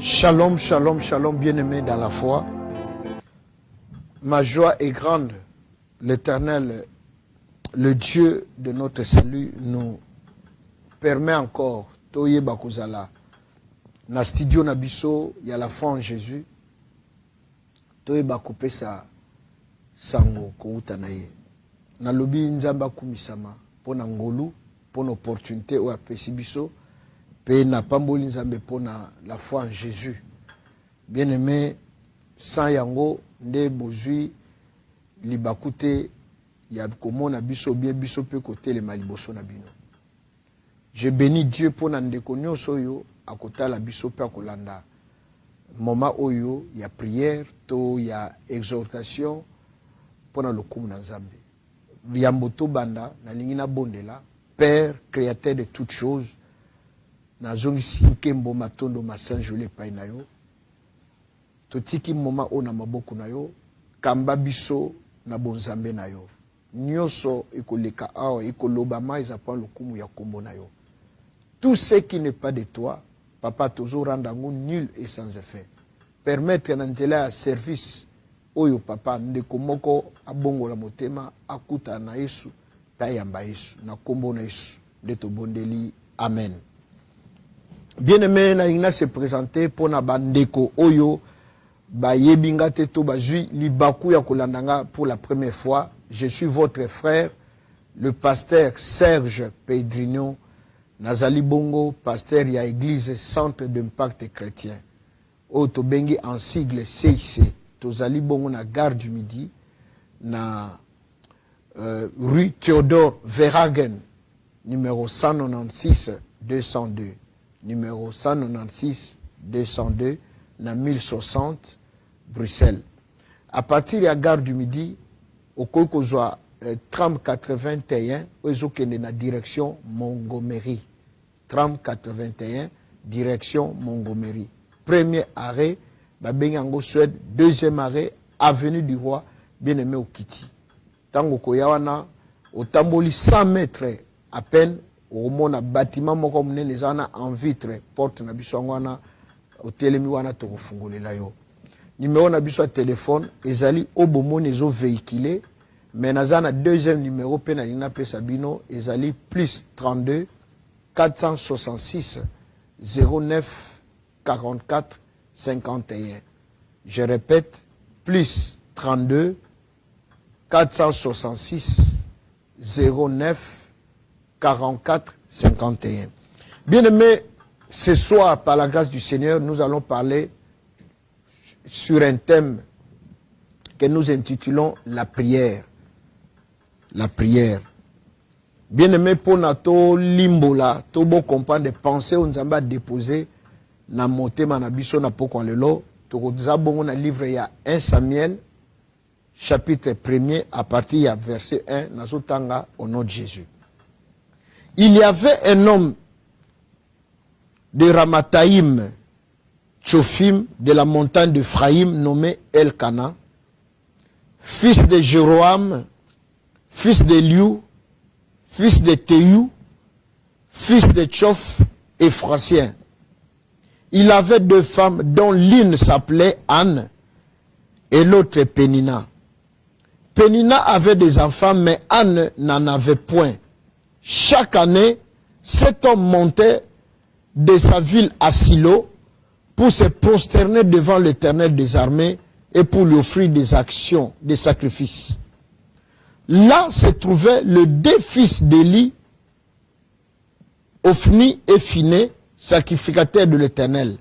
Shalom, shalom, shalom, bien-aimés dans la foi. Ma joie est grande. L'Éternel, le Dieu de notre salut, nous permet encore, Toye Bakuzala, na studio Nabiso, il y a la foi en Jésus, Toye Bakoupe sa sango, Koutanaye. Na lobi Nzamba Kumisama, pour Ngolu, pour l'opportunité ou à Pesibiso, pe na pamboli Nzambe pour la foi en Jésus. Bien-aimé, sans yango, nde bozui, libakute, ya komona biso bien biso pe côté le maliboso na bino. Je bénis Dieu pour nandeko nyonso yo akota la biso pe akolanda. Moment oyo ya prière to ya exhortation pour na lokumu na Nzambe. Yamboto banda na lingi na bondela, Père créateur de toutes choses. Na zongi sinkembo matondo masanjole pai na yo. Totiki moma o na maboko na yo, kamba biso na bonzambe na yo. Nyoso ekoleka awa ekoloba ma ezapon lokumu ya kombo na yo. Tout ce qui n'est pas de toi, papa tozo randango nul et sans effet. Permettre na nzela ya service oyo papa ndeko moko abongo la motema akuta na Yesu tayamba Yesu na kombo na Yesu de to bondeli amen. Bien-aimé, na se présenter pour na bandeko oyo ba yebinga teto bazui libaku ya kolandanga pour la première fois. Je suis votre frère, le pasteur Serge Pedrignon, Nazali Bongo, pasteur ya église Centre d'impact chrétien. Oto bengi en sigle CIC. Tozali Bongo na gare du Midi, na rue Théodore Verhagen, numéro 196 202. Numéro 196 202, na 1060, Bruxelles. À partir de la gare du Midi, au Kokozwa, tram 81, Oezokene na direction Montgomery. Tram 81, direction Montgomery. Premier arrêt, Babengango Suède. Deuxième arrêt, avenue du Roi, bien-aimé au Kiti. Tango Koyawana, au Tamboli 100 mètres à peine, au monde bâtiment moko munene zana en vitre porte na biso ngwana hotelemi wana to kofungolela yo. Numéro na biso téléphone ezali obomone zo véhiculé mais nazana deuxième numéro pe na lina pe sabino ezali plus 32 466 09 44 51. Je répète, plus 32 466 09 44 51. Bien-aimés, ce soir, par la grâce du Seigneur, nous allons parler sur un thème que nous intitulons la prière. La prière. Bien-aimés, pour nato limbola, tobo comprendre des pensées on zamba déposer na monté manabiso na poko lelo, to zabongo na livre ya 1 Samuel chapitre 1er à partir ya verset 1 nazotanga au nom de Jésus. Il y avait un homme de Ramathaïm, Tchophim, de la montagne d'Ephraïm, nommé Elkana, fils de Jéroam, fils de Liu, fils de Théu, fils de Tchoph, Ephratien. Il avait deux femmes dont l'une s'appelait Anne et l'autre Pénina. Pénina avait des enfants, mais Anne n'en avait point. Chaque année, cet homme montait de sa ville à Silo pour se prosterner devant l'Éternel des armées et pour lui offrir des actions, des sacrifices. Là se trouvaient les deux fils d'Élie, Ophni et Phiné, sacrificateurs de l'Éternel.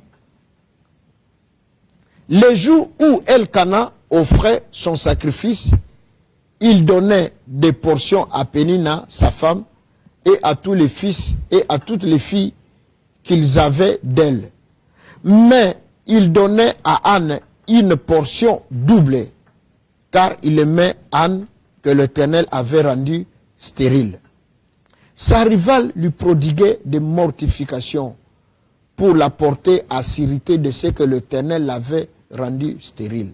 Les jours où Elkana offrait son sacrifice, il donnait des portions à Pénina, sa femme, et à tous les fils et à toutes les filles qu'ils avaient d'elle. Mais il donnait à Anne une portion doublée, car il aimait Anne que l'Éternel avait rendue stérile. Sa rivale lui prodiguait des mortifications pour la porter à s'irriter de ce que l'Éternel l'avait rendue stérile.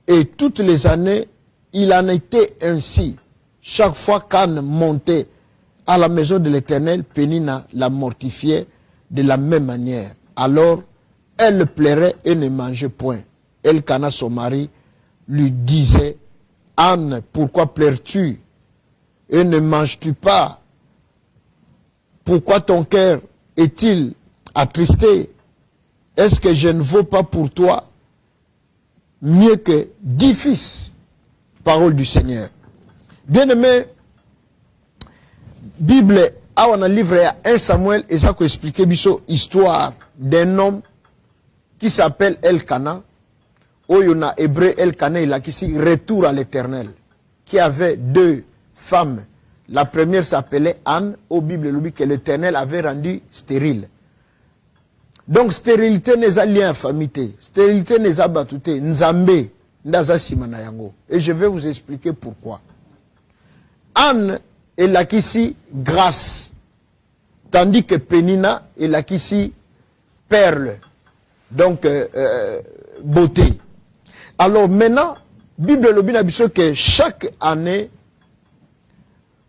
Et toutes les années, il en était ainsi. Chaque fois qu'Anne montait à la maison de l'Éternel, Pénina la mortifiait de la même manière. Alors elle pleurait et ne mangeait point. Elkana, son mari, lui disait, Anne, pourquoi pleures-tu et ne manges-tu pas? Pourquoi ton cœur est-il attristé? Est-ce que je ne vaux pas pour toi mieux que 10 fils? Parole du Seigneur. Bien-aimé, Bible, a un livre à 1 Samuel, et ça peut expliquer l'histoire d'un homme qui s'appelle Elkana, où il y a hébreu Elkana, il a ici retour à l'Éternel, qui avait 2 femmes. La première s'appelait Anne, au Bible, lui, que l'Éternel avait rendu stérile. Donc, stérilité n'est pas liée à famité. Stérilité n'est pas battuté. Nzambe, ndaza simana yango. Et je vais vous expliquer pourquoi. Anne, elle a ici grâce. Tandis que Pénina, elle a ici perle. Donc, beauté. Alors maintenant, Bible le bien que chaque année,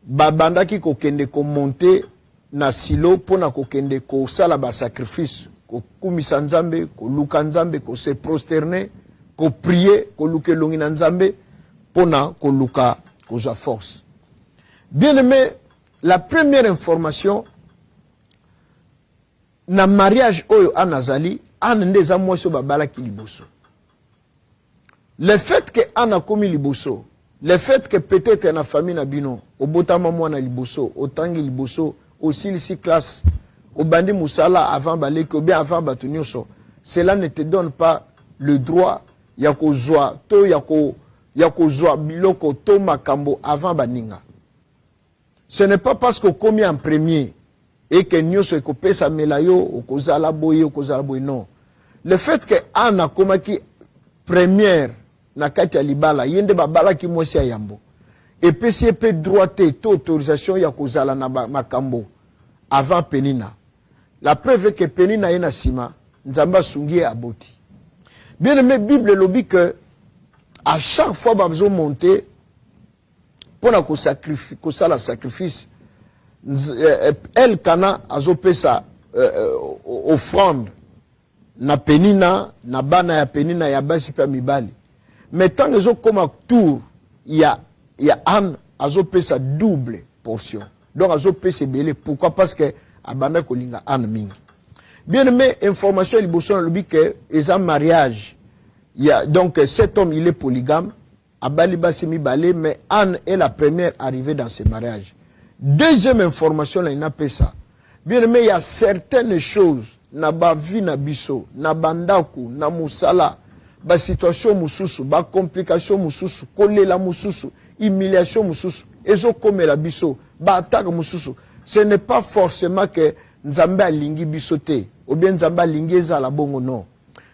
babanda ki kokende ko monter na silo pona kokende ko sala ba sacrifice ko kumisa nzambe ko luka nzambe ko se prosterner ko prier ko luke longi na nzambe pona ko luka ko za force. Bien aimé, la première information na mariage oyo anazali an ndeza mwaso babala ki liboso. Le fait que Anne a commis liboso, le fait que peut-être na famille na bino, au botama mwana liboso, au tangi liboso, aussi ici classe, au bandi musala avant balé, ou bien avant batunyoso, cela ne te donne pas le droit, yako zoa, to yako zoa biloko, to makambo avant baninga. Ce n'est pas parce qu'on commis en premier, et que nyoso ekope sa melayo, ou kozala boye, ou kozala boye, non. Le fait que Anne a commis première, na kati ya libala yende babala ki mwesi ya yambo et puis si pe droité to autorisation ya kozala na makambo avant Pénina. La preuve que Pénina yena sima nzamba sungie aboti. Bien aimé, Bible lobi que à chaque fois babzo monter pour na ko sacrifice ko sala sacrifice Elkana azopesa offrande na Pénina na bana ya Pénina ya basi pa mibali. Mais tant que comme tour, il y a Anne, azo paye sa double portion. Donc azo paye ses belés. Pourquoi? Parce que abanda kolinga Anne mingi. Bien aimé, information il bosse dans le but que ils ont mariage. Il y a donc cet homme il est polygame. Abali basimi balé, mais Anne est la première arrivée dans ce mariage. Deuxième information là il n'a pas ça. Bien aimé, il y a certaines choses na ba vie na biso, na bandaku, na musala. Ba situation mususu, ba complication mususu, kolela mususu, humiliation mususu, ezo comme la biso, ba attaque mususu. Ce n'est pas forcément que Nzambe alingi bisote, ou bien Nzambe alingi ezala bongo, non.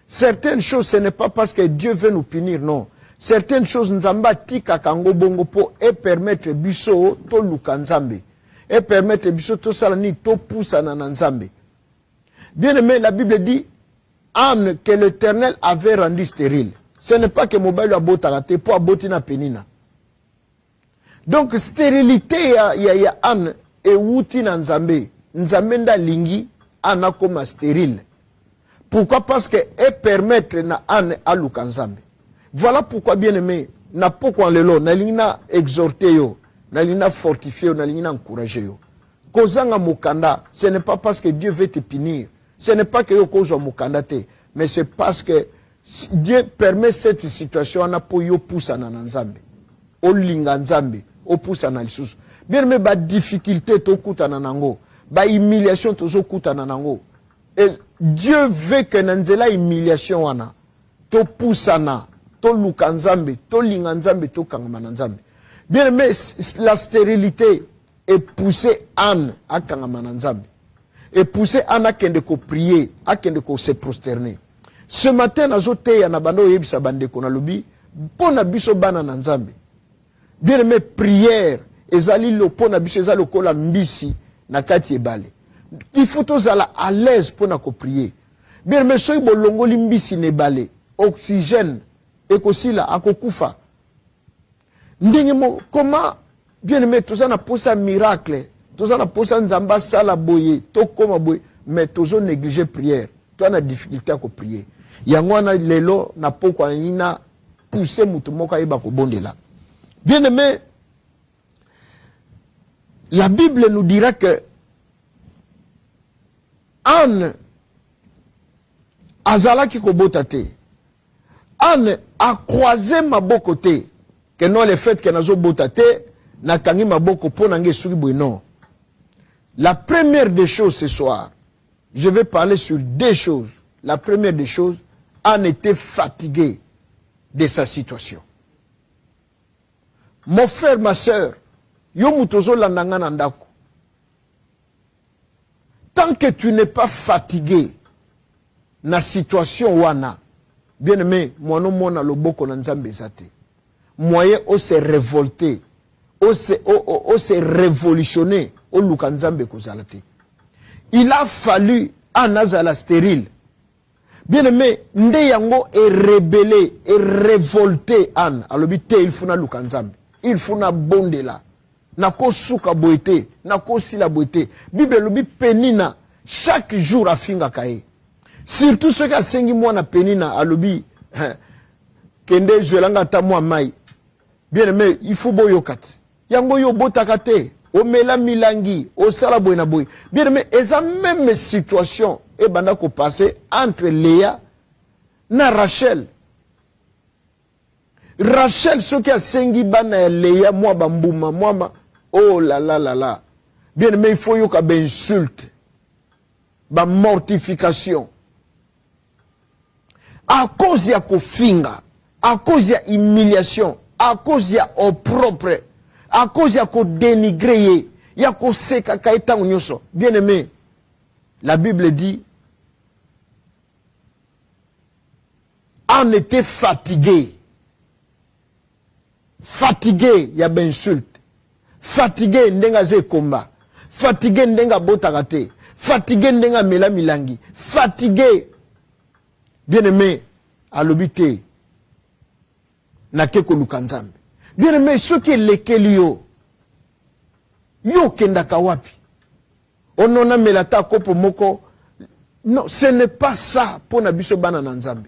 Certaines choses, ce n'est pas parce que Dieu veut nous punir, non. Certaines choses, Nzambe tika kango bongo po et permettre biso to luka Nzambe, et permettre biso to salani to poussa na Nzambe. Bien aimé, la Bible dit Anne que l'Éternel avait rendu stérile. Ce n'est pas que Mobile a botarate pour aboti na Pénina. Donc stérilité ya Anne et wuti na Nzambe. Nzambe nda lingi Anne comme stérile. Pourquoi? Parce que elle permettre na Anne à luka Nzambe. Voilà pourquoi bien aimé na pourquoi lelo na lingina exhorter yo, na lingina fortifier yo, na lingina encourager yo. Kozanga mukanda, ce n'est pas parce que Dieu veut te punir. Ce n'est pas que yo kozo mukandate, mais c'est parce que Dieu permet cette situation pour yo poussa na Nzambe. O linga Nzambe, o poussa na lisusu. Bien mais ba difficulté to kuta na nango, ba humiliation to zo kuta na nango. Et Dieu veut que nanzela humiliation wana to poussa na, to luka Nzambe, to linga Nzambe, to kangama na Nzambe. Bien mais la stérilité est poussée Anne à kangama na Nzambe. Et pousser Anna kende ko prier, a kende ko se prosterner. Ce matin, nazote ya nabando yebisa bande ko na lobi, pona biso bana na Nzambe. Bien aimé, prière, ezali lo pona biso ezali lokola mbisi na kati ebale. Il faut tozala à l'aise pona ko prier. Bien aimé, soki bolongoli mbisi na ebale, oxygène ekosila akokufa. Ndenge mo comment bien aimé tozana posa miracle. Tous on a posé Nzamba sala boye, to koma boye, mais tous on négligé prière. toi na difficulté à prier. Yangwana lelo na poko nina pousser mutu moko yeba ko bondela. Bien aimé, la Bible nous dira que Anne azalaki ko botate. Anne a croisé maboko te que non le fait que nazo botate na kangi maboko po nange suki boino. La première des choses ce soir, je vais parler sur deux choses. La première des choses, Anne était fatiguée de sa situation. Mon frère, ma soeur, yo mutozo landanga nandako. Tant que tu n'es pas fatigué na situation wana, bien aimé, moi non mona loboko na nzambe zate. Moyen o se révolter, o se révolutionner, o luka nzambe kozalate. Il a fallu Anne azala stérile. Bien aimé, nde yango est rebellé, est révolté Anne. Alobite il faut na luka nzambe. Il faut na bondela. Nako suka boete, nako sila boete. Bible lobi penina chaque jour a finga kae. Surtout ceux qui a sengi moi na penina alobi kende zwelanga ta moi mai. Bien aimé, il faut boyokat. Yango yo botakate, o mela milangi, o sala boy na boy. Bien aimé, eza même situation et banda ko passer entre Léa na Rachel. Rachel, ce qui a sengi bana Léa, moi bambouma, moi oh là là là là. Bien aimé, il faut yoka ben insulte, ba mortification. À cause ya kofinga, à cause ya humiliation, à cause ya opprobre, à cause ya ko dénigrer, ya ko seka kaita unyoso. Bien aimé, la Bible dit, on était fatigué. Fatigué, il y a ben insulte. Fatigué, ndenga ze komba. Fatigué, ndenga botakate. Fatigué, ndenga mela milangi. Fatigué. Bien aimé, à l'obité. Nakeko lukanzambe. Bien aimé, ce qui est lequel yo. Yo kendaka wapi. Onona melata kopo moko. Non, ce n'est pas ça pour nabiso bana nanzambe.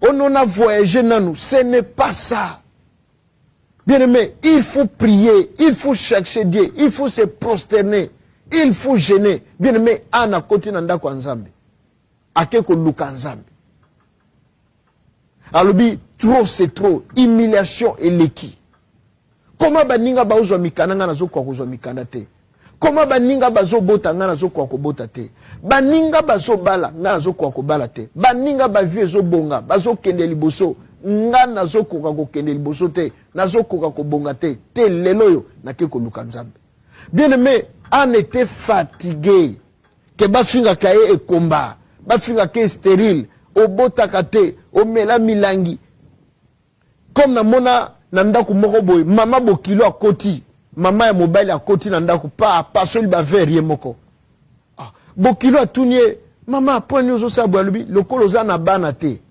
On a voyagé dans nous, ce n'est pas ça. Bien aimé, il faut prier, il faut chercher Dieu, il faut se prosterner, il faut gêner. Bien aimé, ana koti nanda kwa nzambe. Akeko luka nzambe. Alobi, trop c'est trop, humiliation et leki. Comment baninga ba uzo mikana nga nazo kwa kuzo mikana te? Comment baninga bazo bota nga nazo kwa kubota te? Baninga bazo bala nga nazo kwa kubala te? Baninga ba vie zo bonga, bazo kende liboso, nga nazo koka ko kende liboso te, nazo koka ko bonga te, te leloyo na ke ko luka nzambe. Bien aimé, on était fatigué, que bafinga kaye e komba, bafinga ke stérile, o bota kate, o mela milangi. Comme na mona nandaku moko boy, mama bokilo a koti. Maman et mobile à côté nandaku pas seul ba ver yemoko. Ah, bokilo a tourné maman point nous ça boalubi le koloza na banate.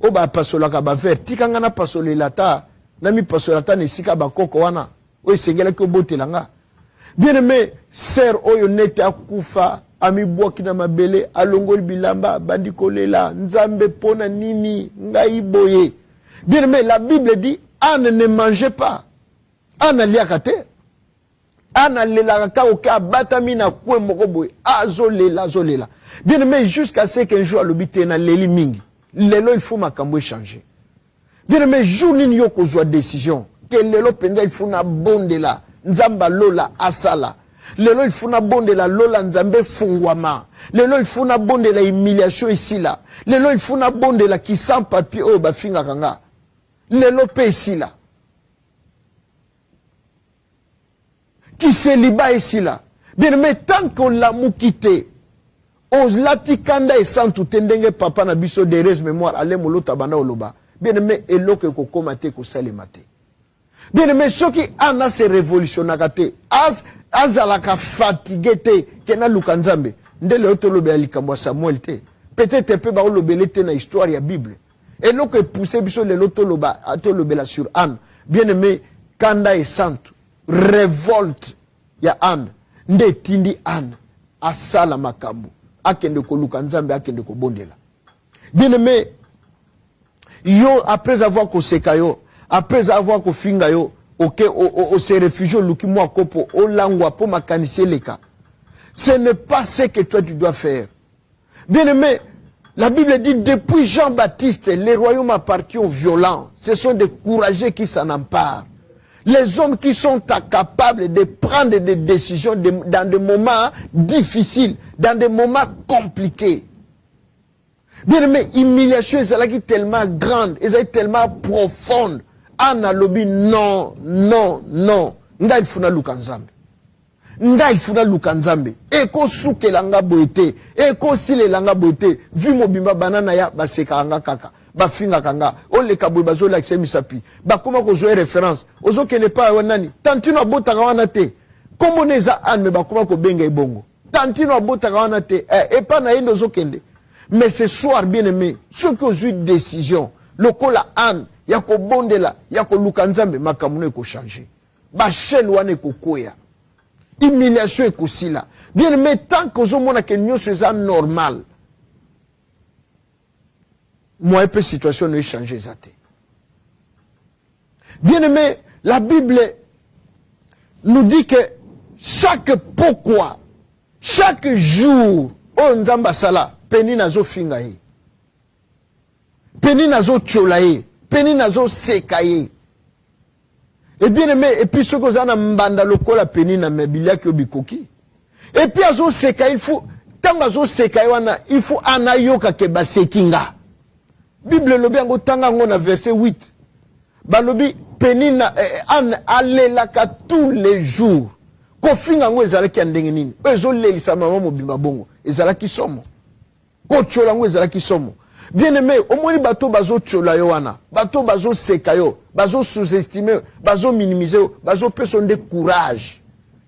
O ba pasola ka ba ver tikanga na pasole lata na mi pasola ta ne sika ba koko wana. O sengela ko botelanga. Bien aimé, sœur oyo nete akufa ami boki na mabele alongoli bilamba bandikolela nzambe pona nini ngai boye. Bien aimé, la Bible dit Anne ne mangeait pas. Anne liakate. Ana lela ka batamina kwe mokoboy azolela azolela. Bien aimé, jusqu'à ce qu'un jour l'obite na leli mingi. Lelo il faut makambo changer. Bien aimé, jour nini yo kozwa décision que lelo penza il faut na bondela nzamba lola asala. Lelo il faut na bondela lola nzambe fungwama. Lelo il faut na bondela humiliation ici là. Lelo il faut na bondela qui sans papier o ba finga kanga. Lelo pe ici là. Qui se liba ici là. Bien mais tant qu'on l'a mou quitté, on l'a tikanda et sans tout endenge papa na biso de res mémoire ale molo tabana oloba. Bien mais eloke ko komate ko sale mate. Bien mais ceux qui ana se révolutionnakate azalaka fatigué te kena lukanzambe ndele otolobe alikambo Samuel te. Peut-être peu ba olobele te na histoire ya Bible. Eloke poussé biso le lotoloba atolobela sur Anne. Bien aimé kanda et santu. Révolte ya Anne nde tindi Anne asala makambo akende ko luka nzambe akende ko bondela. Bien aimé, yo après avoir koseka yo, après avoir kofinga yo, ok, o se réfugie luki mwa kopo, o langwa po makanisi leka. Ce n'est pas ce que toi tu dois faire. Bien aimé, la Bible dit, depuis Jean-Baptiste, les royaumes appartiennent aux violents. Ce sont des courageux qui s'en emparent. Les hommes qui sont capables de prendre des décisions dans des moments difficiles, dans des moments compliqués. Bien aimé, humiliation est tellement grande, elle est tellement profonde. Ana lobi, non, non, non. Nga il faut na lukanzambe. Nga il faut na lukanzambe. Eko suke langa boete, eko sile langa boete. Vu mobimba banana ya baseka anga kaka. Bafinga kanga. Ole kabwe bazo la kse misapi. Bakoma ko zoe référence. Ozo kene pa wanani. Tantino abota kawana te. Komo neza an me bakoma ko benga ibongo. Tantino abota kawana te. Et pas na yendo zo kende. Mais ce soir, bien aimé, ceux qui ont eu une décision, le kola an, yako bondela, yako lukanzambe, makamune ko changer. Ba chaîne wane ko koya. Humiliation ko sila. Bien aimé, tant que zo mona ke nyo c'est normal. Moi, un peu situation ne changer zate. Bien aimé, la Bible nous dit que chaque pourquoi, chaque jour, on nzamba sala, peni nazo finga ye. Peni nazo chola ye. Peni nazo seka ye. Et bien aimé, et puis ce que zana mbanda lokola peni na mebilia ki obikoki. Et puis azo seka, il faut, tant azo seka wana, il faut anayoka ke basekinga. Bible lobi ango tanga ngo na verset 8. Balobi peni na alelaka tous les jours. Kofinga ngo ezalaki andenge nini. Ezo lelisa mama mobimba bongo. Ezalaki somo. Ko chola ngo ezalaki somo. Bien aimé, omoni bato bazo chola yo wana. Bato bazo seka yo, bazo sous-estimer, bazo minimiser yo, bazo person de courage.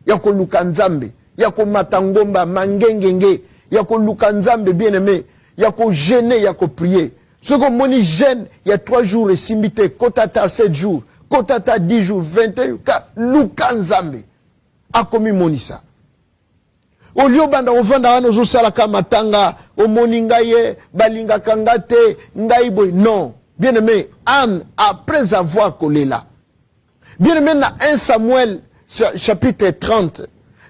Yako luka nzambe, yako matangomba mangengenge, yako luka nzambe bien aimé, yako gêner, yako prier. Ce que moni gêne, il y a 3 jours et simbité, kotata 7 jours, kotata 10 jours, 21 ka luka nzambe. A commis monisa. Au lieu banda ovanda wana zo sala ka matanga, o moninga ye, balinga kangate, ngai boy. Non. Bien aimé, Anne, après avoir collé là. Bien aimé, na 1 Samuel, chapitre 30.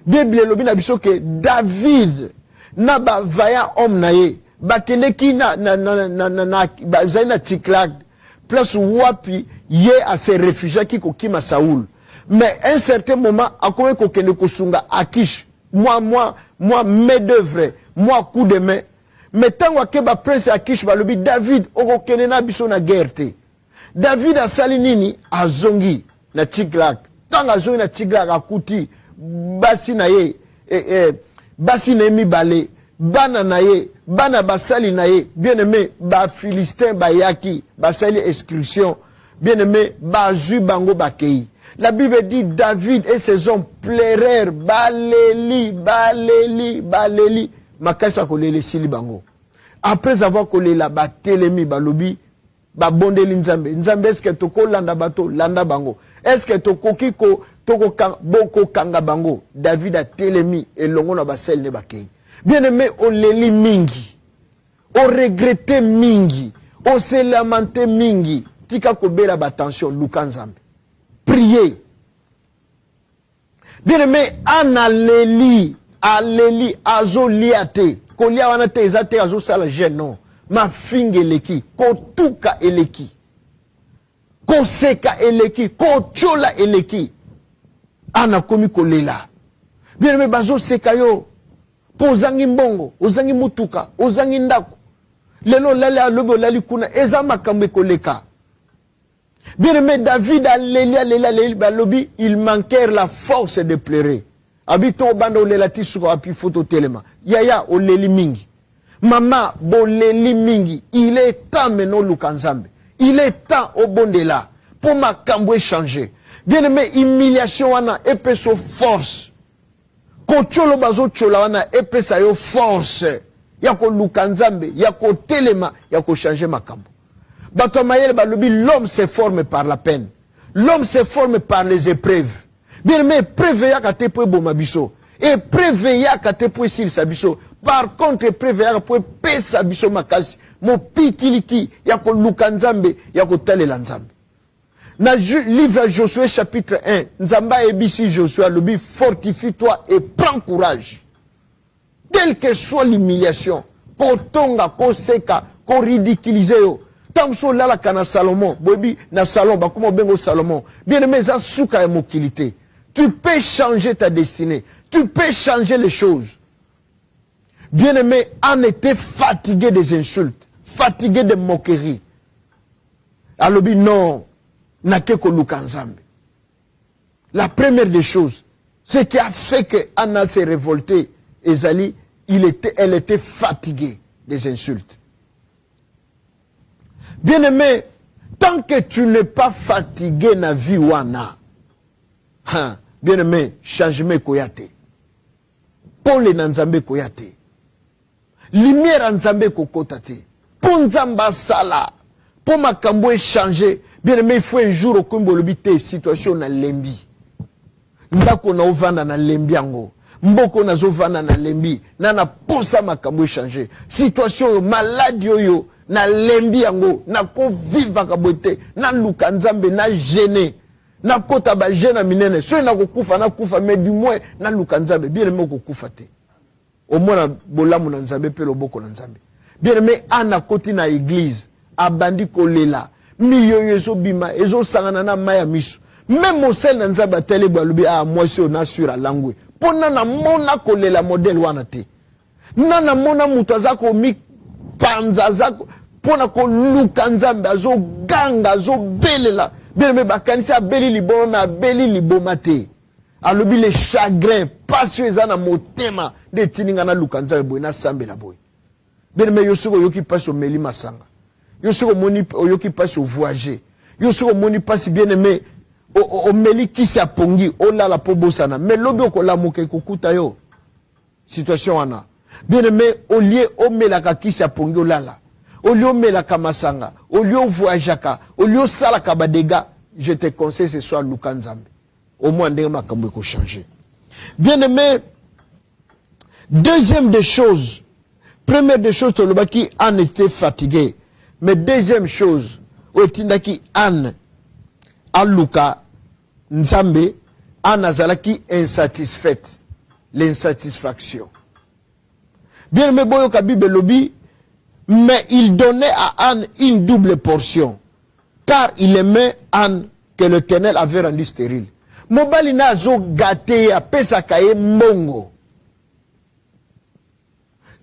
Bible lobi na biso que David, na ba vaillant homme na ye, bakeneki na zaina Tiklag, plus wapi, ye a se réfugiés qui kokima Saoul. Mais à un certain moment, à quoi qu'on kosunga Akish, moi, main d'œuvre, moi, coup de main. Mais tant que ba prince Akish, ba lobi David, oko kenena biso na guerre. David a salinini, a zongi, na Tiklag. Tant a zongi na Tiklag, a kuti, basi na ye, basi na mi bale, bana na ye, bana basali na ye, bien aimé, ba Philistin, ba yaki, basali inscription, bien aimé, ba zu bango bakei. La Bible dit David et ses hommes plairèrent baléli, baléli, baléli. Makasa kolele sili bango. Après avoir collé la batelemi balobi, ba bondeli nzambe. Nzambe est-ce que toko landa bato, landa bango. Est-ce que toko kiko, toko boko kanga bango. David a telemi et longo na basel ne bakei. Bien aimé, on leli mingi. On regretté mingi. On se lamenté mingi. Tika kobela batension, lukanzambe. Prier. Bien aimé, analeli, aleli, azo liate. Kolia wana te ezate azo sala non. Ma finge eleki, kotuka eleki. Koseka eleki, kochola eleki. Ana komi kolela. Bien aimé, bazo seka yo. Po ozangi mbongo, ozangi mutuka, ozangi ndako. Lelo lale alobe lali kuna, eza makambe koleka. Bien aimé, David a leli, il manquèrent la force de pleurer. Habito banda o lelati suko api photo telema. Yaya o leli mingi. Maman bo leli mingi. Il est temps maintenant lukanzambe. Il est temps au bondela. Pour ma kambwe changer. Bien aimé, humiliation wana epeso force. Kocholo bazo chola wana epesa yo force. Yako lukanzambe, yako telema, yako changer makambo. L'homme se forme par la peine. L'homme se forme par les épreuves. Bien aimé, épreuve ya kate po bomabiso. Et préveilla kate pour s'il sabiso. Par contre, préveilla pour pe sabiso makasi. Mon pikiliki, yako lukanzambe, yako tale lanzambe. Dans le livre Josué chapitre 1, Nzamba ebisi Josué, le fortifie-toi et prends courage. Quelle que soit l'humiliation, ko tonga, ko seka, ko ridiculiser yo. Tant que là la kana Salomon, bobi na Salomon, ba comme bengo Salomon. Bien aimé, ça souka et mokilité. Tu peux changer ta destinée. Tu peux changer les choses. Bien aimé, en était fatigué des insultes, fatigué des moqueries. Alors non, n'a que lukanzambe. La première des choses, ce qui a fait que Anna s'est révoltée, Ezali, elle était fatiguée des insultes. Bien aimé, tant que tu n'es pas fatigué na vie wana, bien aimé, changement koyate. Pole na nzambe koyate. Lumière nzambe kokotate. Pour nzamba sala, pour makambo changer, bien aimé, il faut un jour au kumbolobite situation na lembi. Ndako na ovanda na lembi ango. Mboko na zovanda na lembi. Nana posa makambo changer. Situation maladie yo. Na lembi yango, na ko viva kabote, na luka nzambe, na gêné, na kota ba gêne minene, so na ko kufa na kufa, mais du moins na luka nzambe, bien aimé ko kufa te. Au moins na bolamu na nzambe pe loboko na nzambe. Bien aimé ana koti na église, abandi kolela, miyo yezo bima, ezo sangana na maya miso. Même au sel na nzambe tele balubi moi si on assure à langwe. Pona na mona kolela modèle wana te. Nana mona mutaza ko mi panzazako pona ko luka nzambe azo ganga azo belela bien me bakanisa beli liboma na beli liboma te alobi le chagrin passion ezana motema de tininga na luka nzambe boy na sambela boy bien me yosoko yoki passe au meli masanga yosoko moni yoki passe au voyager yosoko moni passe bien aimé o meli kisi apongi o lala po bosana mais lobi okolamuka kokuta yo situation wana. Bien aimé, au lieu au melaka kisi apongi olala, au lieu au melaka masanga, au lieu au voyajaka, au lieu au salaka badega, je te conseille ce soir lukanzambe. Au moins ndenge makambo ko changer. Bien aimé, deuxième des choses, première des choses tolobaki Anne était fatigué, mais deuxième chose, otindaki Anne aluka nzambe Anne azalaki insatisfaite, l'insatisfaction. Bien aimé boyoka Bible lobi, mais il donnait à Anne une double portion, car il aimait Anne que l'Éternel avait rendu stérile. Mobali na zo gâté a pesaka ye mbongo.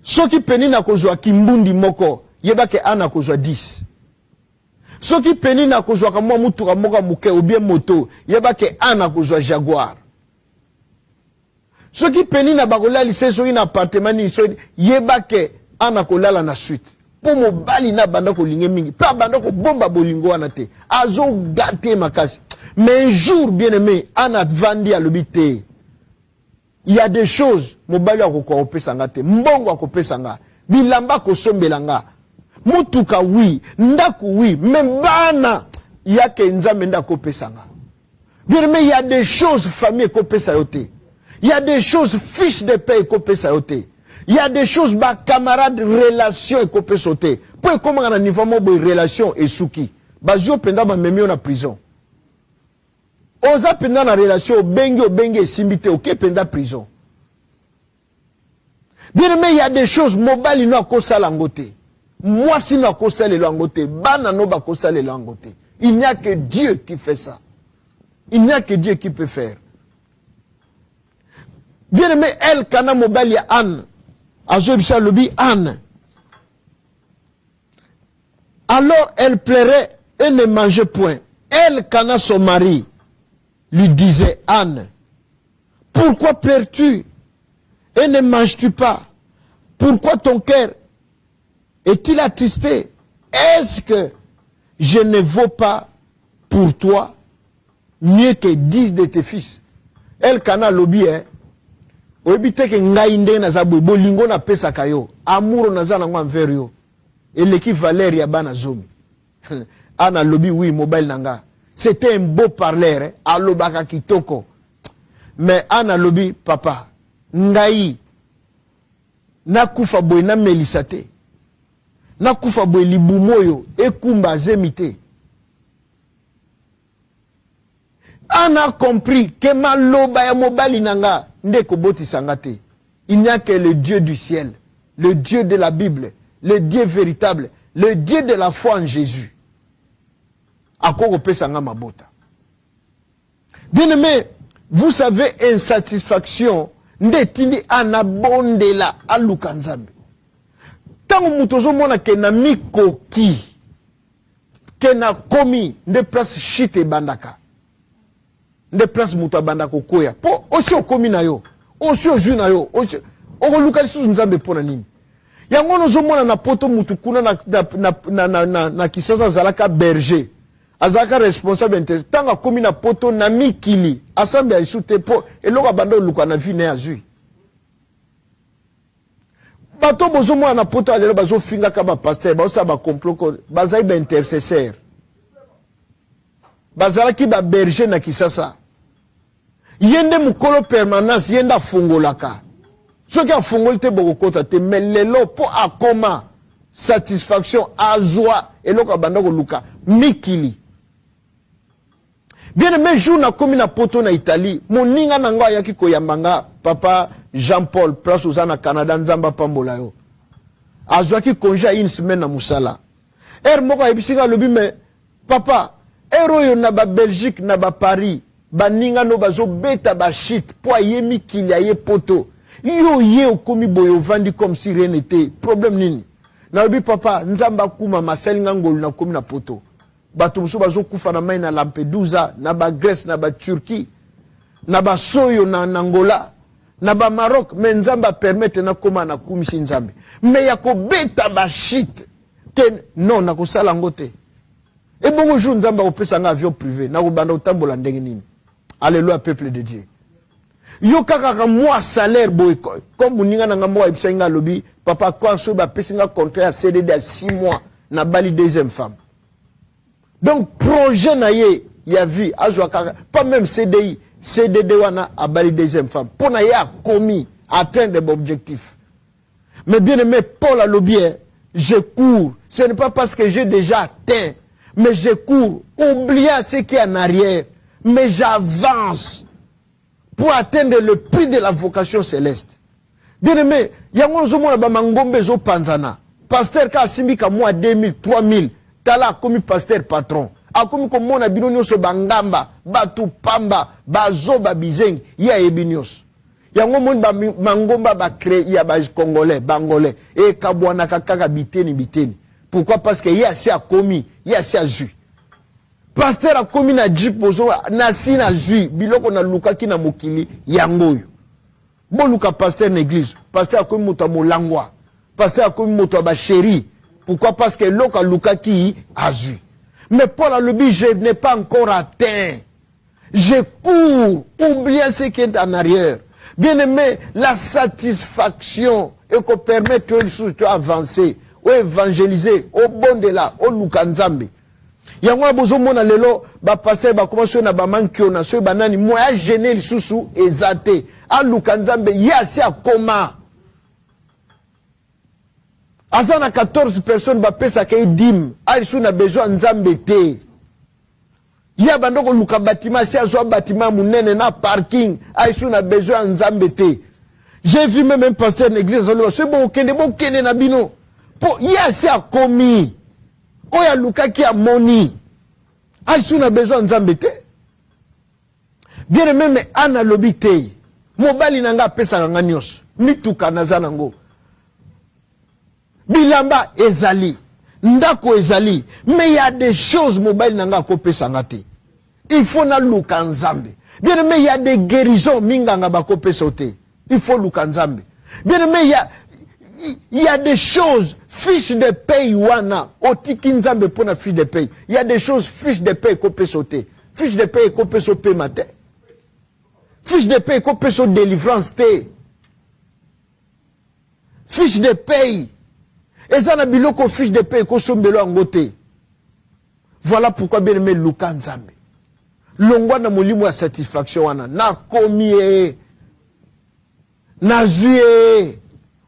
Soki peni na kozwa kimbundi moko, yeba ke Anne akozwa 10. Soki peni na kozwa kamwa mutuka moko muke ou bien moto, yeba ke Anne akozwa Jaguar. Ce qui peni na bakola lycée so ina appartement ni so yeba ke ana kolala na suite. Po mobali na banda ko linge mingi, pa banda ko bomba bolingo wana te. Azo gâté makasi. Mais un jour bien aimé, ana vandi à l'obité. Il y a des choses mobali ko opesa nga te. Mbongo ko pesa nga. Bilamba ko sombela nga. Mutuka oui, ndaku oui, même bana yake nzambe ndako pesa nga. Bien aimé, il y a des choses famille ko pesa yote. Il y a des choses, fiches de paix et copé saoté. Il y a des choses, bah, camarades, relations et copé sauté. Pour comment on a niveau de relation et souki. Bah, je penda ma mémio na prison. Oza penda na relation, bengue et simbité, ok, penda prison. Bien aimé, il y a des choses, mobile, il a kosa langoté. Moi, si n'a kosa les langoté, bana no ba kosa les langoté. Il n'y a que Dieu qui fait ça. Il n'y a que Dieu qui peut faire. Bien aimé, elle, kana mobali Anne, Azobisa lobi Anne. Alors elle pleurait et ne mangeait point. Elle, kana son mari, lui disait Anne, pourquoi pleures-tu et ne manges-tu pas? Pourquoi ton cœur est-il attristé? Est-ce que je ne vaux pas pour toi mieux que 10 de tes fils? Elle, kana lobi, Oebite ke ngai nde na zabu bolingo na pesa kayo amour na za na ngwa envers yo eleki valeur ya bana zomi ana lobi oui mobile nanga c'était un beau parleur alobaka kitoko mais ana lobi papa ngai nakufa boye na melisa te, nakufa boye libumu oyo ekumba azemi te. On a compris que maloba ya mobali nanga nde kobotisa te. Il n'y a que le Dieu du ciel, le Dieu de la Bible, le Dieu véritable, le Dieu de la foi en Jésus. Akoko pesa nga mabota. Bien-aimé, vous savez, insatisfaction nde tindi anabondela aluka nzambe. Tango mutozo mona ke na mikoki, ke na komi nde place shite bandaka. Nde place muto bandako koya. Po osi okomi na yo, osi ozu na yo, osi okoluka lisusu nzambe pona nini. Yango nozo mona na poto mutu kuna na kisasa zalaka berger. Azaka responsable inter tanga komi na poto na mikili asambe alisute po eloka bando luka na vie na azui bato bozo mwa na poto alelo bazo finga ka ba pasteur ba osa ba complot ko bazai ba intercesseur bazala ki ba berger na kisasa yende mukolo permanence yenda fungolaka soki afungolite bokota te melelo po akoma satisfaction azwa eloka bando ko luka mikili. Bien aimé, jour na komi na poto na Italie, moninga nanga yaki koyambanga papa Jean-Paul place aux na Canada nzamba pambola yo. Azwaki congé une semaine na musala. Moko ebisinga lobi me papa, yo na ba Belgique na ba Paris, baninga no bazo beta ba shit po yemi kili aye poto. Yo ye okomi boyo vandi comme si rien n'était. Problème nini? Na lobi papa, nzamba kuma maselinga ngolu na komi na poto. Bato musu bazo kufa na mai na Lampedusa, na ba Grèce, na ba Turquie, na ba Soyo na Angola, na ba Maroc, mais nzamba permettre na koma na kumisi nzambe. Mais ya ko beta ba shit. Non, na ko sala ngote. Et bongo jour nzamba opesa nga avion privé, na ko banda utambola ndenge nini. Alléluia peuple de Dieu. Yo kaka moi salaire boy comme muninga na ngamo ibisa nga lobi, papa kwa so ba pesinga contrat à CDD à 6 mois na bali deuxième femme. Donc, projet na ye, ya vu, pas même CDI, CDD wana a bali deuxième femme. Pour na ye a commis, atteindre des objectifs. Mais bien aimé, Paul a l'objet, je cours. Ce n'est pas parce que j'ai déjà atteint, mais je cours, oubliant ce qui est en arrière. Mais j'avance pour atteindre le prix de la vocation céleste. Bien aimé, yangon zomo na ba mangombe zo panzana. Pasteur ka simbi ka moi 2000, 3000. Tala komi pasteur patron. A komi ko mona binonyo so bangamba, batu pamba, bazo babizeng, ya ebinios. Yango mon ba mangomba ba créé ya ba congolais, bangolais et kabwana kaka biteni. Pourquoi? Parce que ya si a komi, ya si a ju. Pasteur a komi na jip bozo na si na ju, biloko na luka ki na mokili yangoyo. Bon luka pasteur na église, pasteur a komi moto molangwa, pasteur a komi moto ba chéri. Pourquoi? Parce que l'autre Luka qui a vu. Mais Paul a le but, je n'ai pas encore atteint. Je cours, oubliez ce qui est en arrière. Bien aimé, la satisfaction et qu'on permet de avancer, ou évangéliser, au bon de là, au Luka Nzambe. Yango na bozo mona lelo ba passer ba commencer na ba mankio na so banani moya gêner lisusu ezate. A Luka Nzambe yasi akoma. Azana 14 personnes ba pesa ke dim, alisu na besoin nzambe te. Ya bandoko luka bâtiment, si azwa bâtiment munene na parking, alisu na besoin nzambe te. J'ai vu même un pasteur d'église, c'est bon kende na bino. Po ya si a komi. Oya luka ki a moni. Alisu na besoin nzambe te. Bien même ana lobi te. Mobali nanga pesa nga nyos. Mituka nazana ngo. Bilamba ezali, ndako ezali, mais il y a des choses mobile nanga ko pesa ngate. Il faut na luka nzambe. Bien aimé, il y a des guérisons minganga ba ko pesa ote. Il faut luka nzambe. Bien aimé, il y a des choses fiche de paye wana otiki nzambe pona fiche de paye. Il y a des choses fiche de paye ko pesa ote. Fiche de paye ko pesa pe matin. Fiche de paye ko pesa délivrance te. Fiche de paye. Et ça n'a biloko fiche de paie ko sombelo angote. Voilà pourquoi bien aimé luka nzambe. Longwa na molimo ya satisfaction wana na komie. Nazue.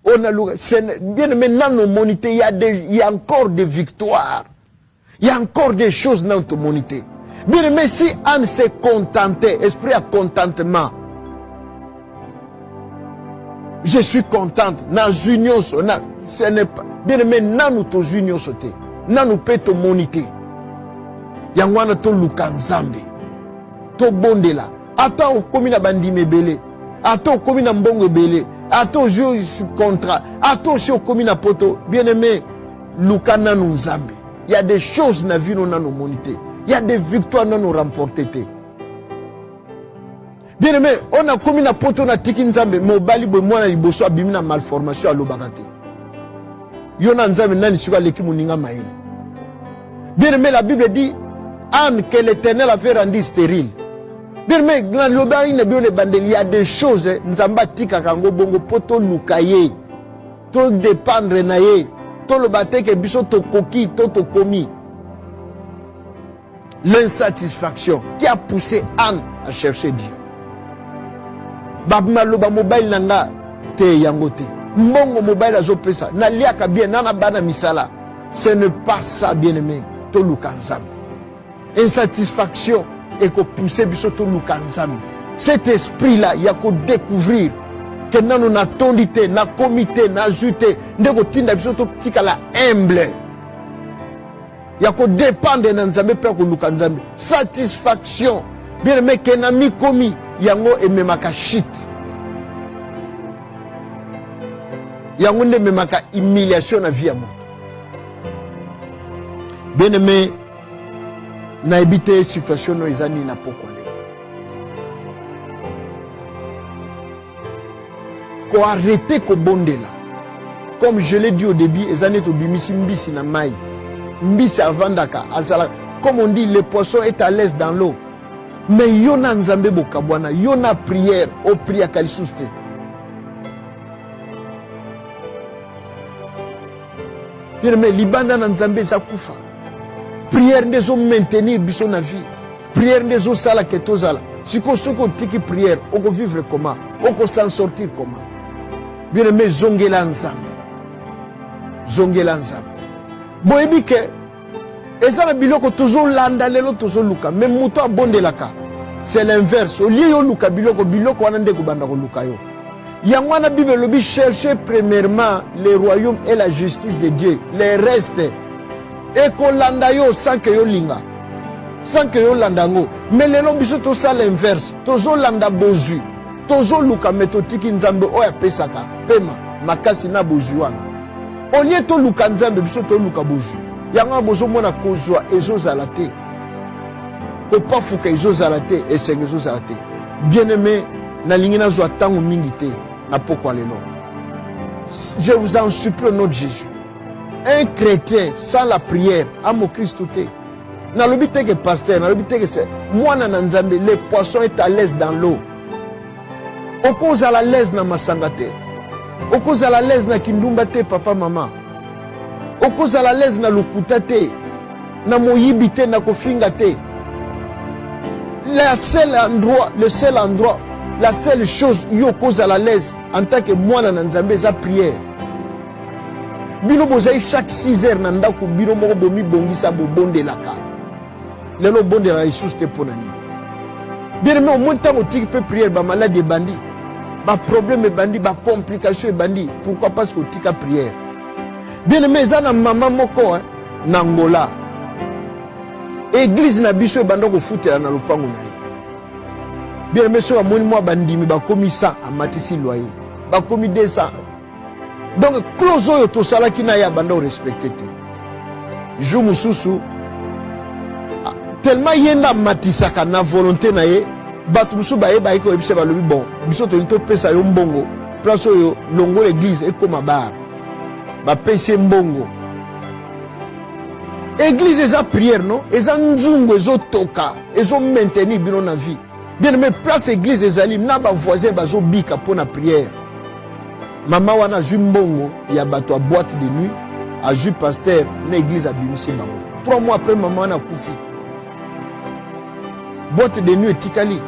Bien maintenant, nos monités, il y a encore des victoires. Il y a encore des choses dans notre monité. Bien mais si Anne s'est contentée, esprit à contentement. Je suis contente. Ce n'est pas. Bien mais nous tous unions sauté. Nous peut te moniter. Yangwana to lukanzambe. To bondela. Attends au komina bandime belé. Attends au komina mbongo belé. Attends jeu contrat. Attends aussi au komina poto. Bien aimé, lukana nous nzambe. Il y a des choses dans la vie nous nous moniter. Il y a des victoires nous remporter. Bien aimé, on a komina poto na tiki nzambe. Mobali bo mwana liboso abimina malformation à l'obagate. Yona nzambe nani suka leki muninga maïli. Bien aimé, la Bible dit Anne que l'Éternel avait rendu stérile. Bien aimé, dans le il y a des choses, nzamba tika kango bongo poto lukaye. To dépendre naye. To le bate que biso to koki, to komi. L'insatisfaction qui a poussé Anne à chercher Dieu. Babma loba mobile nanga te yangote. Mbongo mobile azopesa. Na liaka bien nana bana misala. Ce n'est pas ça bien aimé. To lukanzam. Insatisfaction et que pousser bisoto lukanzam. Cet esprit là, il y a qu'à découvrir que nous avons tondité, na comité, na ajouté, ndeko tinda bisoto tikala humble. Il y a qu'à dépendre de nzambe pe ko lukanzam. Satisfaction. Bien mais que na mi komi yango ememaka shit. Yango ne memaka humiliation na vie ya moto. Bien aimé, na habité situation no ezani na pokwa le. Ko arrêter ko bondela. Comme je l'ai dit au début, ezani to bimisi mbisi na mai. Mbisi avandaka azala. Comme on dit, le poisson est à l'aise dans l'eau. Mais yona nzambe bokabwana, yona prière au prière kalisuste. Bien aimé, libanda na nzambe za kufa. Prière des hommes maintenir biso na vie. Prière des hommes sala que tozala. Si ko soko tiki prière, on peut vivre comment? On peut s'en sortir comment? Bien aimé, zongela nzambe. Zongela nzambe. Boyebi ke ezala biloko toujours landa lelo toujours luka. Même muto abondelaka. C'est l'inverse. Au lieu yo luka biloko wana ndeko banda ko luka yo. Yangwana Bible lobi chercher premièrement le royaume et la justice de Dieu. Les restes et qu'on landa yo sans que yo linga. Sans que yo landango. Mais les lobiso to ça l'inverse. Tozo landa bozu. Tozo luka metotiki nzambe oya pesaka. Pema makasi na bozu wana. Au lieu to luka nzambe biso to luka bozu. Yanga bozo mona kozwa ezo zalate. Ko pa fuka ezo zalate et c'est ezo zalate. Bien aimé, na lingina zo tango mingite na pokwa lelo. Je vous en supplie au nom de Jésus. Un chrétien sans la prière, amo Christ tout est. Na lobite que pasteur, na lobite que c'est moi na nzambe, le poisson est à l'aise dans l'eau. Au cause à la l'aise na masangate. Au cause à la l'aise na kindumba te papa maman. Au cause à la l'aise na lukuta te. Na moyibi te na kofinga te. Le seul endroit, la seule chose yo cause à la l'aise en tant que moi na nzambe za prière. Bino bozai chaque 6 heures nanda ko bino moko bomi bongisa bo bondelaka. Lelo bondela Jesus te ponani. Bien mais au moins tant otiki peut prière ba maladie bandi. Ba problème bandi, ba complication bandi. Pourquoi parce que otika prière. Bien mais za na maman moko na Angola. Église na biso bando ko futela na lopango na ye. Bien mais so amoni moi bandi mi ba komi 100 a matisi loyer. Ba komi 200. Donc close oyo to sala kina ya bando respecter te. Jo mususu tellement yenda matisaka na volonté na ye batu musu ba ye ba ko ebise ba lobi bon biso to nto pesa yo mbongo place oyo longo l'église et comme bar ba pese mbongo. Église eza prière non eza nzungu ezo toka ezo maintenir bino na vie. Bien mais place église ezali na ba voisin bazo bika pour na prière. Maman wana ju mbongo ya bato a boîte de nuit a ju pasteur na église a bimisi bango. 3 mois après maman wana kufi. Boîte de nuit etikali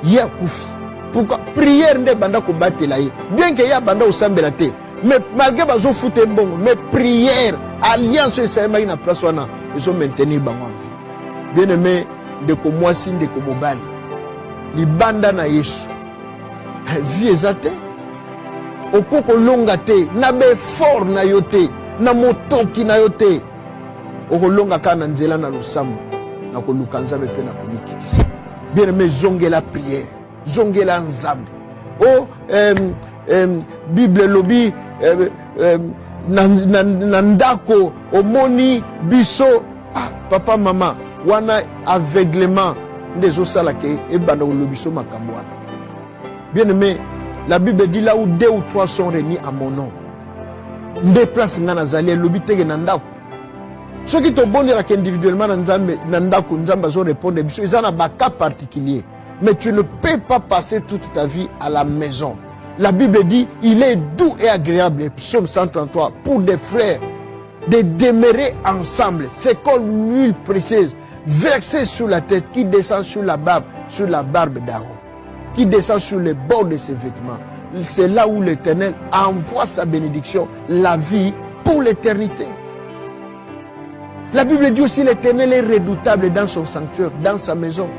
ya kufi. Pourquoi? Prière nde banda ko batela ye. Bien que ya banda osambela te. Mais malgré bazo fouté bon, mais prière, alliance et ça na place wana, ils ont maintenir bango en vie. Bien aimé, de ko mwasi de ko mobali. Li banda na Yesu. Vie ezate. Okoko longa te, na be fort na yote, na motoki na yote. Okolonga kana nzela na losambo, na ko lukanzabe pe na ko mikitisa. Bien aimé, zongela prière. Zongela nzambe. Oh Bible lobi nandako omoni biso papa mama wana aveuglement ndezo sala ke ebanda lobiso makambo wana. Bien aimé, la Bible dit là où 2 ou 3 sont réunis à mon nom, nde place ngana zali lobi tege nandako. Ceux qui te bondent individuellement nandako nzamba zo répondre biso ils en a ba cas particulier. Mais tu ne peux pas passer toute ta vie à la maison. La Bible dit, il est doux et agréable, psaume 133, pour des frères, de demeurer ensemble. C'est comme l'huile précieuse, versée sur la tête, qui descend sur la barbe d'Aaron, qui descend sur les bords de ses vêtements. C'est là où l'Éternel envoie sa bénédiction, la vie pour l'éternité. La Bible dit aussi, l'Éternel est redoutable dans son sanctuaire, dans sa maison.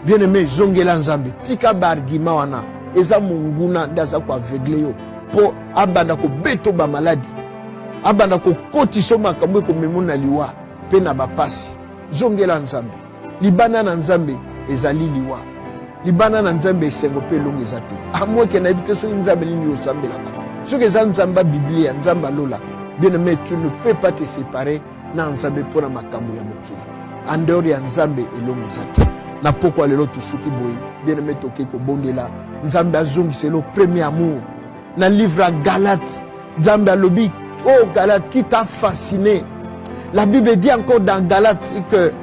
Bien-aimé, zongela nzambe, tika bargima wana, eza munguna ndaza ko aveugle yo, po abanda ko beto ba maladi, abanda ko kotiso makambo ko memuna liwa, pe na bapasi. Zongela nzambe, libana na nzambe ezali liwa, libana na nzambe esengo pe longo ezate. Amwe ke na ebite so nzambe lini yo sambela na. So ke za nzamba Biblia, nzamba lola, bien-aimé, tu ne peux pas te séparer na nzambe pona makambo ya mokili. En dehors ya nzambe elongo ezate. Na pourquoi le lot suki boy bien aimé toke ko bondela nzambe azongi c'est le premier amour na livre à Galates nzambe alobi oh Galates qui t'a fasciné. La Bible dit encore dans Galates que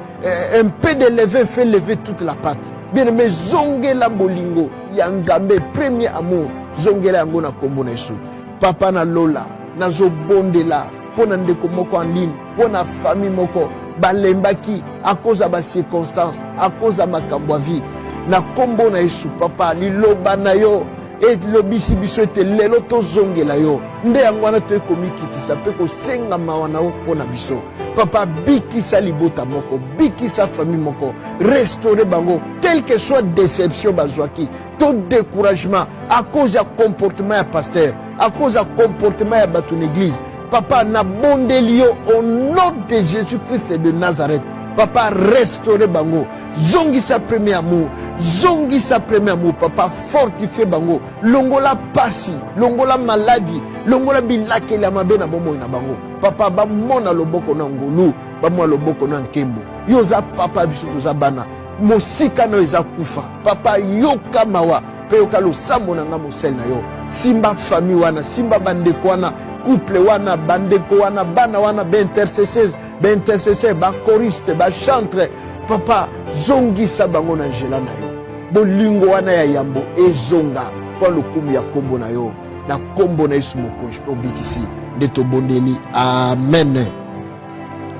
un peu de levain fait lever toute la pâte. Bien aimé zongela bolingo ya nzambe premier amour zongela yango na kombo na Yesu papa na lola na zo bondela pona ndeko moko en ligne pona famille moko balembaki à cause de ma circonstance, à cause de ma vie. Na kombo na Yesu papa liloba na yo et lobisi biso te lelo to zongela yo nde yangwana to komikitisa pe ko senga mawana o pona biso papa bikisa libota moko bikisa famille moko restaurer bango quelle que soit déception bazwaki tout découragement à cause du comportement ya pasteur à cause du comportement ya bato l'église. Papa, na bondelio au nom de Jésus-Christ de Nazareth. Papa, restaurez bango. Zongi sa premier amour. Zongi sa premier amour. Papa, fortifiez bango. Longola pasi. Longola maladie. Longola bilake la mabe na bomo ina bango. Papa, ba mona loboko na ngolu. Ba mona loboko na nkembo. Yoza papa biso toza bana. Mosika no eza kufa. Papa, yoka mawa. Pe yoka lo sambo na nga mosel na yo. Simba famille wana. Simba bandeko wana. Couple wana bandeko wana bana wana ba intercesseurs ba choriste ba chantre papa zongi sabango na njela na yo bolingo wana ya yambo ezonga po lokumu ya kombo na yo na kombo na Yesu mokonzi po bikisi de to bondeli amen.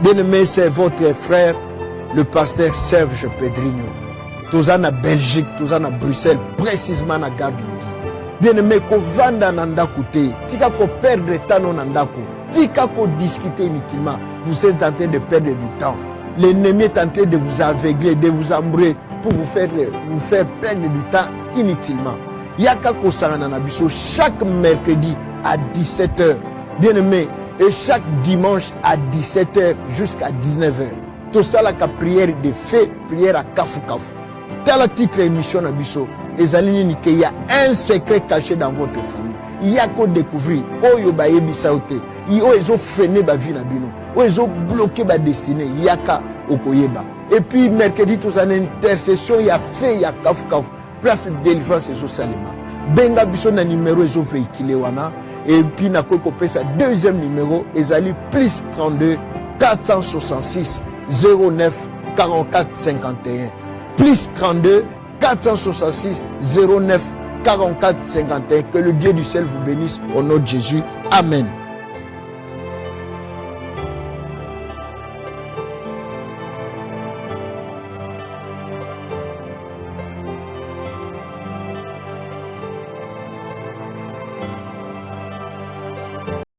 Bien-aimé, c'est votre frère le pasteur Serge Pedrinho tozana Belgique tozana Bruxelles précisément na gare du bien-aimé, ko vanda nandaku te, tika ko perdre temps nandaku, tika ko discuter inutilement. Vous êtes en train de perdre du temps. L'ennemi est en train de vous aveugler, de vous embrouiller pour vous faire perdre du temps inutilement. Yaka ko sarana na biso chaque mercredi à 17h. Bien-aimé, et chaque dimanche à 17h jusqu'à 19h. Tout ça la prière de feu, prière à kafu kafu. Tel titre émission na biso. Il y a un secret caché dans votre famille. Il y a qu'à découvrir. Oyo ba yebisa ote. Ils ont freiné ba vie na bino. Ils ont bloqué ba destinée. Il y a qu'à okoyeba. Et puis mercredi tous en intercession, il y a fait, il y a kaf kaf. Place de délivrance et salima. Benga biso na numéro ils ont véhiculé wana. Et puis na koko pesa deuxième numéro. Ils allaient plus 32 466 09 44 51. Plus 32 466 09 44 51. Que le Dieu du ciel vous bénisse au nom de Jésus. Amen.